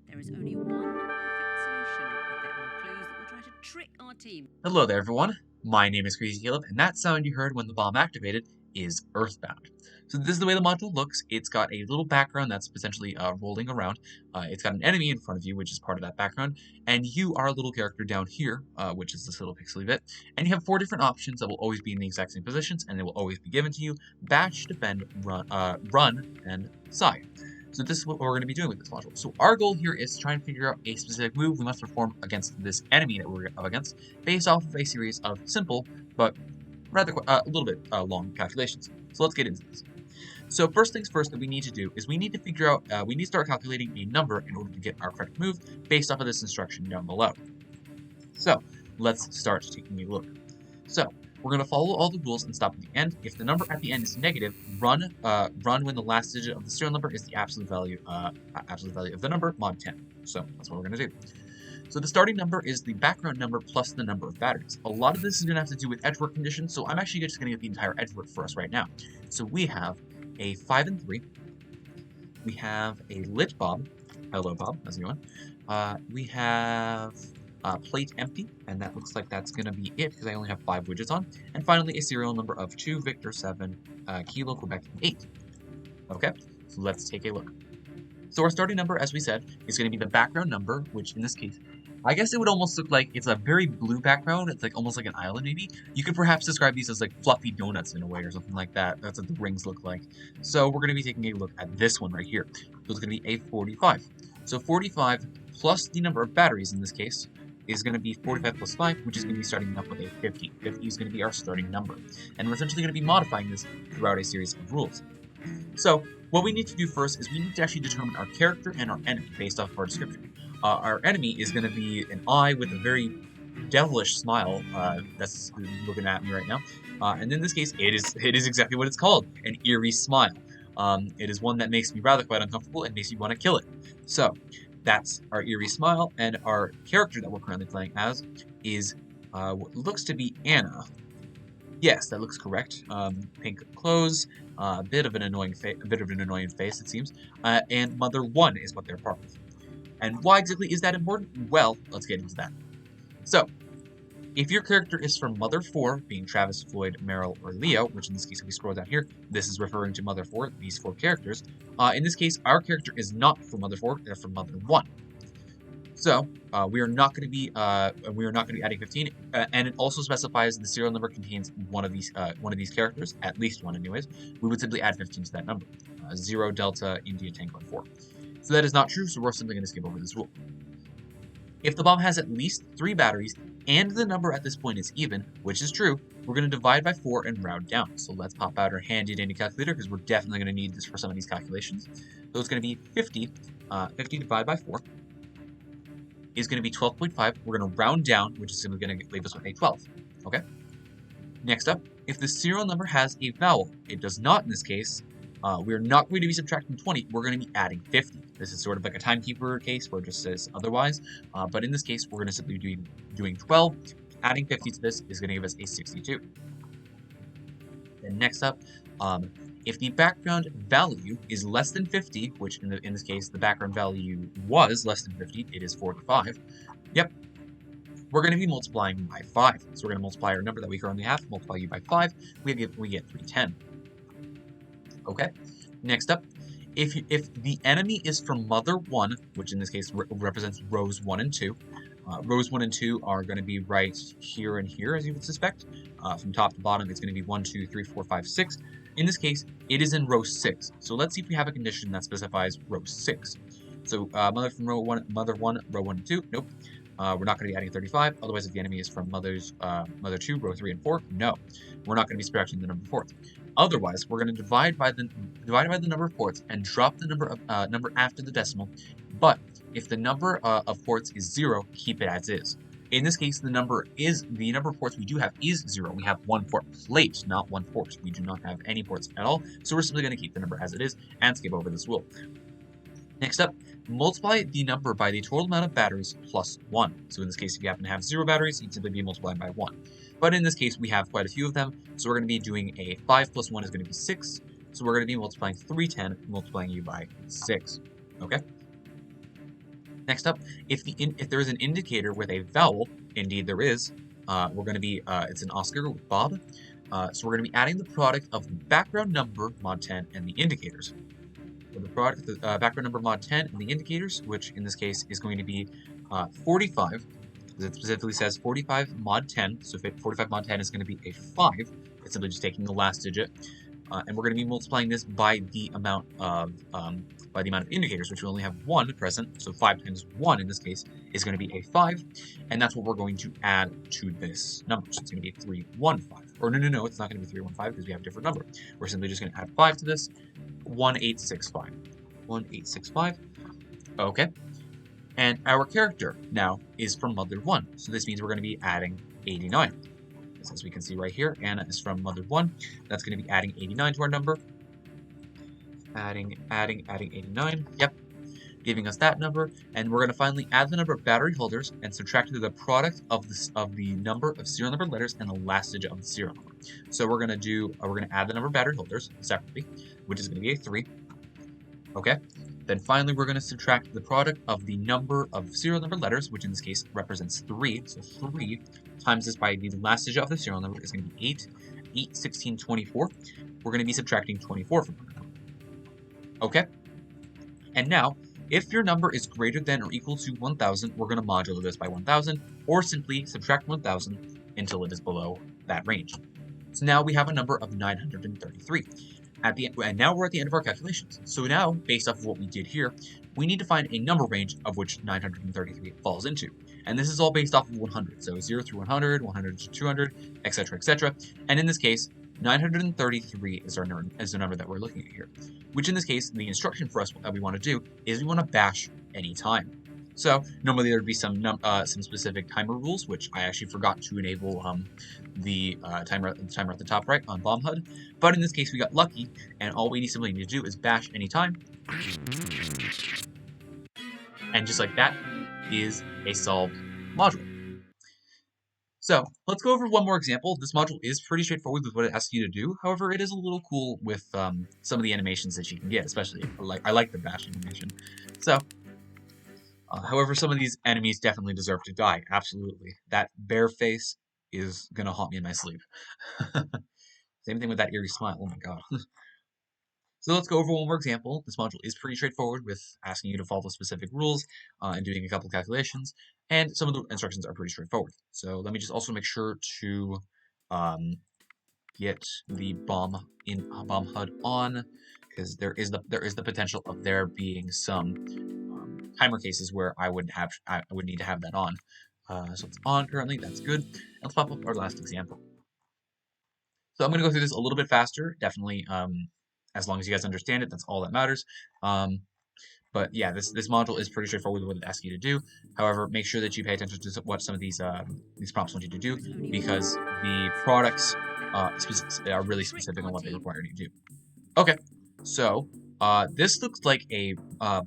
There is only one perfect solution, but there are clues that will try to trick our team. Hello there, everyone. My name is Crazy Caleb, and that sound you heard when the bomb activated is Earthbound. So this is the way the module looks. It's got a little background that's potentially rolling around. It's got an enemy in front of you, which is part of that background, and you are a little character down here, which is this little pixely bit. And you have 4 different options that will always be in the exact same positions, and they will always be given to you: bash, defend, run, and sigh. So this is what we're going to be doing with this module. So our goal here is to try and figure out a specific move we must perform against this enemy that we're up against, based off of a series of simple but rather a little bit long calculations. So let's get into this. So first things first that we need to do is we need to figure out, we need to start calculating a number in order to get our correct move based off of this instruction down below. So let's start taking a look. So we're going to follow all the rules and stop at the end. If the number at the end is negative, run when the last digit of the serial number is the absolute value of the number, mod 10. So that's what we're going to do. So the starting number is the background number plus the number of batteries. A lot of this is going to have to do with edge work conditions, so I'm actually just going to get the entire edge work for us right now. So we have a 5 and 3. We have a lit bob. Hello, Bob. How's it going? We have plate empty, and that looks like that's going to be it because I only have 5 widgets on. And finally, a serial number of 2, Victor 7, Kilo, Quebec 8. Okay, so let's take a look. So our starting number, as we said, is going to be the background number, which in this case, I guess it would almost look like it's a very blue background. It's like almost like an island, maybe. You could perhaps describe these as like fluffy donuts in a way or something like that. That's what the rings look like. So we're going to be taking a look at this one right here. So it's going to be a 45. So 45 plus the number of batteries in this case is going to be 45 plus 5, which is going to be starting up with a 50. 50 is going to be our starting number. And we're essentially going to be modifying this throughout a series of rules. So what we need to do first is we need to actually determine our character and our enemy based off of our description. Our enemy is going to be an eye with a very devilish smile that's looking at me right now. And in this case, it is exactly what it's called, an eerie smile. It is one that makes me rather quite uncomfortable and makes me want to kill it. So that's our eerie smile, and our character that we're currently playing as is what looks to be Anna. Yes, that looks correct. Pink clothes, a bit of an annoying face, it seems. And Mother 1 is what they're part of. And why exactly is that important? Well, let's get into that. So, if your character is from Mother 4, being Travis, Floyd, Meryl, or Leo, which in this case, if we scroll down here, this is referring to Mother 4, these 4 characters. In this case, our character is not from Mother 4, they're from Mother 1. So we are not going to be adding 15, and it also specifies the serial number contains one of these characters, at least one, anyways. We would simply add 15 to that number. 0 Delta India Tango 4. So that is not true. So we're simply going to skip over this rule. If the bomb has at least 3 batteries and the number at this point is even, which is true, we're going to divide by 4 and round down. So let's pop out our handy dandy calculator because we're definitely going to need this for some of these calculations. So it's going to be 50. 50 divided by 4. Is going to be 12.5. We're going to round down, which is simply going to leave us with a 12. Okay? Next up, if the serial number has a vowel, it does not in this case, we're not going to be subtracting 20, we're going to be adding 50. This is sort of like a timekeeper case where it just says otherwise, but in this case, we're going to simply be doing 12. Adding 50 to this is going to give us a 62. Then next up, if the background value is less than 50, which in this case, the background value was less than 50, it is 45. Yep. We're going to be multiplying by 5. So we're going to multiply our number that we currently have, multiply you by 5, we get 310. Okay. Next up, if the enemy is from Mother 1, which in this case represents rows 1 and 2, rows 1 and 2 are going to be right here and here, as you would suspect. From top to bottom, it's going to be 1, 2, 3, 4, 5, 6. In this case, it is in row 6. So let's see if we have a condition that specifies row 6. So Mother from row 1, Mother 1, row 1 and 2. Nope. We're not going to be adding 35. Otherwise, if the enemy is from Mother 2, row 3 and 4, no. We're not going to be subtracting the number of ports. Otherwise, we're going to divide by the number of ports and drop the number after the decimal. But if the number of ports is 0, keep it as is. In this case, the number of ports we do have is 0. We have 1 port plate, not 1 port. We do not have any ports at all, so we're simply going to keep the number as it is and skip over this rule. Next up, multiply the number by the total amount of batteries plus 1. So in this case, if you happen to have 0 batteries, you'd simply be multiplying by 1. But in this case, we have quite a few of them, so we're going to be doing a 5 plus 1 is going to be 6. So we're going to be multiplying 310, multiplying you by 6. Okay? Next up, if there is an indicator with a vowel, indeed there is, we're going to be, it's an Oscar with Bob. So we're going to be adding the product of the background number mod 10 and the indicators. So the product, the background number mod 10 and the indicators, which in this case is going to be 45. It specifically says 45 mod 10. So 45 mod 10 is going to be a 5. It's simply just taking the last digit. And we're going to be multiplying this by the amount of indicators, which we only have 1 present. So 5 times 1 in this case is going to be a 5, and that's what we're going to add to this number. So it's going to be 315. Or no, it's not going to be 315 because we have a different number. We're simply just going to add 5 to this. 1865. 1865. Okay. And our character now is from Mother 1. So this means we're going to be adding 89. As we can see right here, Anna is from Mother 1. That's going to be adding 89 to our number. Adding 89. Yep. Giving us that number. And we're going to finally add the number of battery holders and subtract the product of the number of serial number letters and the last digit of the serial number. So we're going to add the number of battery holders separately, which is going to be a 3. Okay. Then finally, we're going to subtract the product of the number of serial number letters, which in this case represents 3. So 3 times this by the last digit of the serial number is going to be 8. 8, 16, 24. We're going to be subtracting 24 from our number. Okay? And now, if your number is greater than or equal to 1,000, we're going to modulo this by 1,000, or simply subtract 1,000 until it is below that range. So now we have a number of 933. And now we're at the end of our calculations. So now, based off of what we did here, we need to find a number range of which 933 falls into. And this is all based off of 100. So 0 through 100, 100 to 200, etc., etc. And in this case, 933 is the number that we're looking at here. Which in this case, the instruction for us that we want to do is we want to bash any time. So normally there would be some specific timer rules, which I actually forgot to enable the timer at the top right on bomb HUD. But in this case, we got lucky, and all we simply need to do is bash anytime. And just like that is a solved module. So let's go over one more example. This module is pretty straightforward with what it asks you to do. However, it is a little cool with some of the animations that you can get, especially I like the bash animation. So. However, some of these enemies definitely deserve to die. Absolutely. That bear face is going to haunt me in my sleep. Same thing with that eerie smile. Oh my god. So let's go over one more example. This module is pretty straightforward with asking you to follow specific rules and doing a couple calculations. And some of the instructions are pretty straightforward. So let me just also make sure to get the bomb HUD on, because there is the potential of there being some timer cases where I would need to have that on. So it's on currently. That's good. Let's pop up our last example. So I'm going to go through this a little bit faster. Definitely, as long as you guys understand it, that's all that matters. But yeah, this module is pretty straightforward with what it asks you to do. However, make sure that you pay attention to what some of these prompts want you to do, because the products are really specific on what they require you to do. Okay, so this looks like a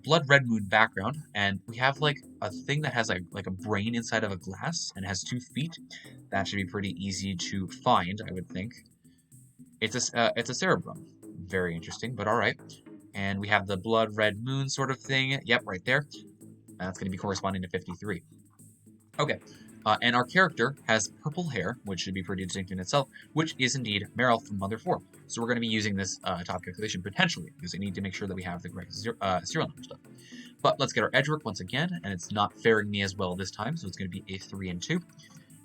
blood red moon background, and we have like a thing that has like a brain inside of a glass and has 2 feet. That should be pretty easy to find, I would think. It's a cerebrum. Very interesting, but all right. And we have the blood red moon sort of thing. Yep, right there. That's going to be corresponding to 53. Okay. And our character has purple hair, which should be pretty distinct in itself, which is indeed Meryl from Mother 4. So we're going to be using this top calculation potentially, because we need to make sure that we have the correct serial number stuff. But let's get our edge work once again, and it's not faring me as well this time, so it's going to be a 3 and 2.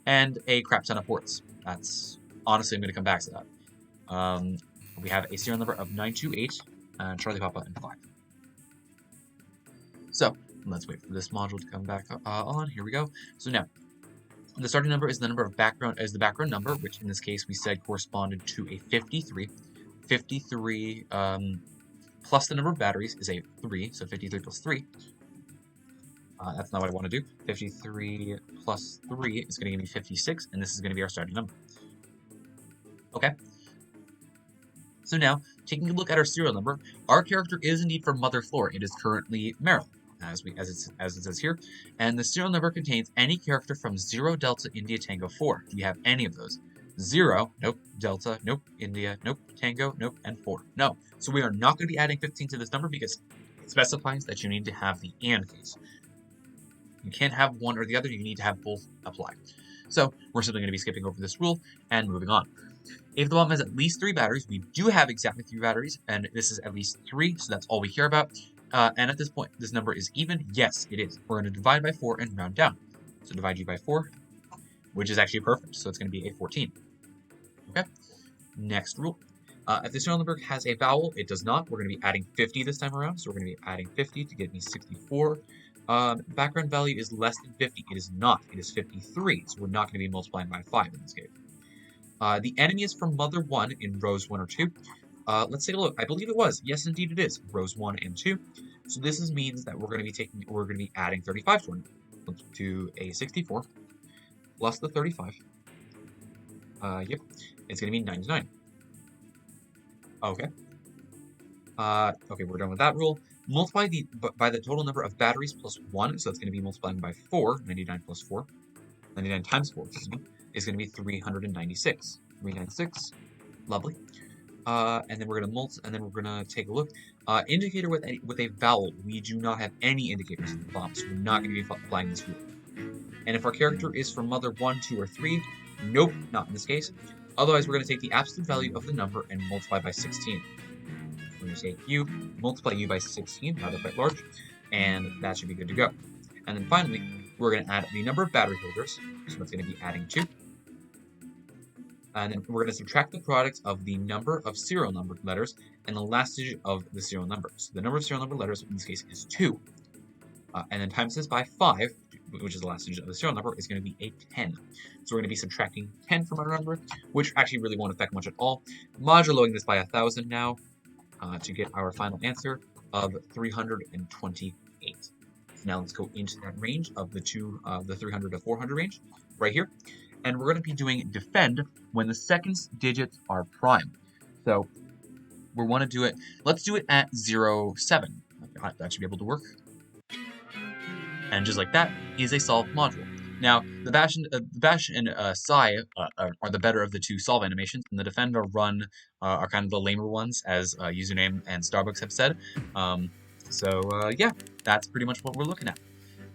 And a crap ton of ports. That's, honestly, I'm going to come back to that. We have a serial number of 928, and Charlie Papa and 5. So, let's wait for this module to come back on. Here we go. So now, the starting number is the background number, which in this case we said corresponded to a 53. 53 plus the number of batteries is a 3, so 53 plus 3. That's not what I want to do. 53 plus 3 is going to give me 56, and this is going to be our starting number. Okay. So now, taking a look at our serial number, our character is indeed from Mother 4. It is currently Meryl, as it says here, and the serial number contains any character from 0 Delta India Tango 4. Do you have any of those? 0, nope. Delta, nope. India, nope. Tango, nope. And 4, no. So we are not going to be adding 15 to this number because it specifies that you need to have the AND case. You can't have one or the other, you need to have both apply. So we're simply going to be skipping over this rule and moving on. If the bomb has at least 3 batteries, we do have exactly 3 batteries, and this is at least 3, so that's all we care about. And at this point, this number is even? Yes, it is. We're going to divide by 4 and round down. So divide you by 4, which is actually perfect, so it's going to be a 14. Okay, next rule. If the serial number has a vowel, it does not. We're going to be adding 50 this time around, so we're going to be adding 50 to get me 64. Background value is less than 50. It is not. It is 53, so we're not going to be multiplying by 5 in this case. The enemy is from mother 1 in rows 1 or 2. Let's take a look. I believe it was. Yes, indeed it is. Rows 1 and 2. So this means that we're going to be adding 35 to it. Let's do a 64 plus the 35. Yep, it's going to be 99. Okay. Okay, we're done with that rule. Multiply by the total number of batteries plus 1, so it's going to be multiplying by 4. 99 plus 4. 99 times 4, excuse me, is going to be 396. 396. Lovely. And then we're gonna take a look. Indicator with a vowel. We do not have any indicators in the bomb, so we're not going to be applying this rule. And if our character is from mother 1, 2, or 3, nope, not in this case. Otherwise, we're going to take the absolute value of the number and multiply by 16. We're going to take u, multiply u by 16, rather quite large, and that should be good to go. And then finally, we're going to add the number of battery holders, so that's going to be adding 2. And then we're going to subtract the product of the number of serial number letters and the last digit of the serial number. So the number of serial number letters in this case is 2. And then times this by 5, which is the last digit of the serial number, is going to be a 10. So we're going to be subtracting 10 from our number, which actually really won't affect much at all. Moduloing this by 1,000 now to get our final answer of 328. So now let's go into that range of the 300 to 400 range right here. And we're going to be doing defend when the second digits are prime. So we want to do it, let's do it at 0, 7. That should be able to work. And just like that is a solve module. Now, the bash and Sai are the better of the two solve animations, and the defend or run are kind of the lamer ones, as Username and Starbucks have said. Yeah, that's pretty much what we're looking at.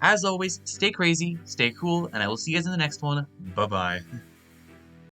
As always, stay crazy, stay cool, and I will see you guys in the next one. Bye-bye.